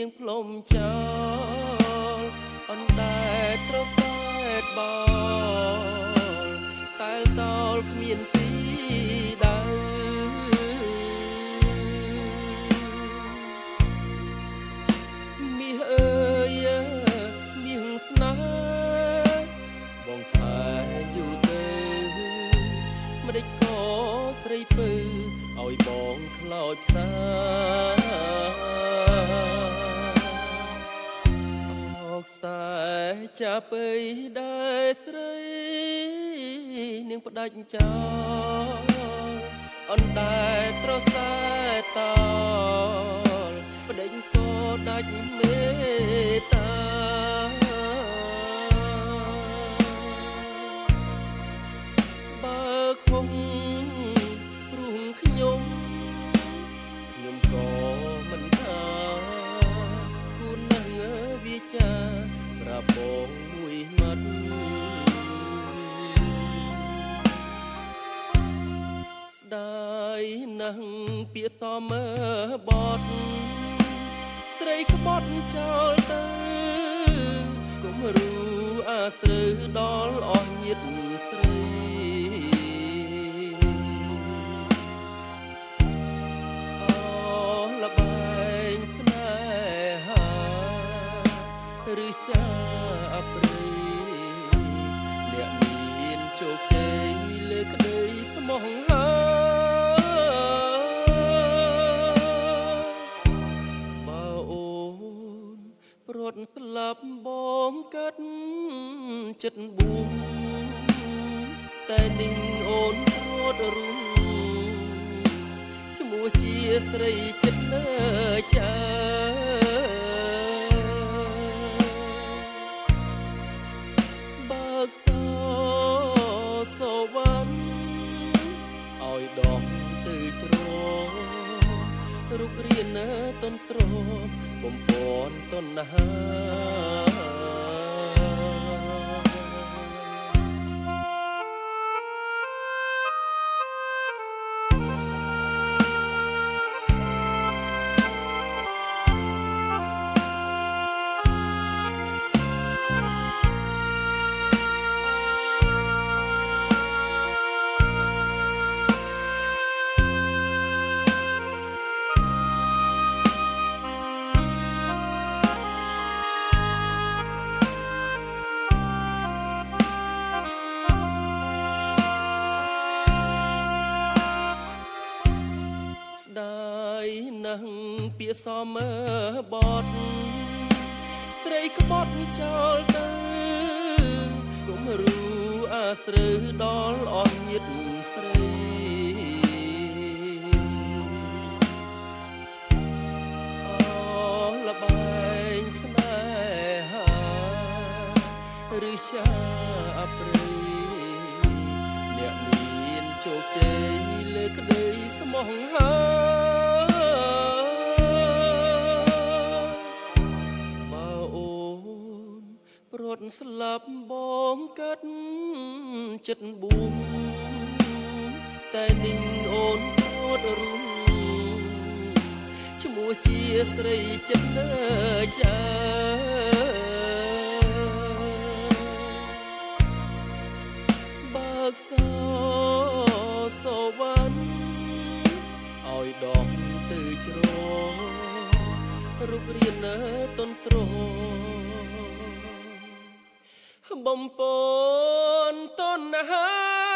នាងផ្លុំចោលអនតែត្រសែតបលតែលតោលគ្មានទីដៅមាសអើយមាសស្នេហ៍បងថែយូរទៅមិនដេចក៏ស្រីពៅឲ្យបងខ្លោចផ្សាអោកខ្សែចាប់ពៃដែរស្រីនាងផ្ដាច់ចោលអនតែត្រសែតោលប្តេញក៏ដាច់មេត្តាបើខំរួងខ្ញុំក៏មិនថាគូននឹងវាចាប្រាប់បងមួយម៉ាត់ស្ដាយណាស់ពាក្យសមបត់ស្រីក្បត់ចោលទៅកុំរូអាស្រូវដល់អស់ញាតិស្រីលបែងស្នេហាឬជាអប្រិយអ្នកមានជោគជ័យលើក្តីស្មោះហើបើអូនប្រត់ស្លាប់បងកាត់ចិត្តបួងតែនឹងអូនរត់រុំឈ្មោះជាស្រីចិត្តលើចាបើកសោសវណ្ណឲ្យដងទៅជ្ររុករៀនតន្ទ្របំពន់តណ្ហាស្ដាយណាស់ពាក្យសមបត់ស្រីក្បត់ចោលទៅកុំរូអាស្រូវដល់អស់ញាតិស្រីលបែងស្នេហាឬជាអប្រិយអ្នកមានជោគជ័យលើក្តីស្មោះហើបើអូនប្រត់ស្លាប់បងកាត់ចិត្តបួងតែនឹងអូនរត់រុំឈ្មោះជាស្រីចិត្តលើចាបើកសោសវណ្ណឲ្យដងទៅជ្ររុករៀនតន្ទ្របំពន់តណ្ហា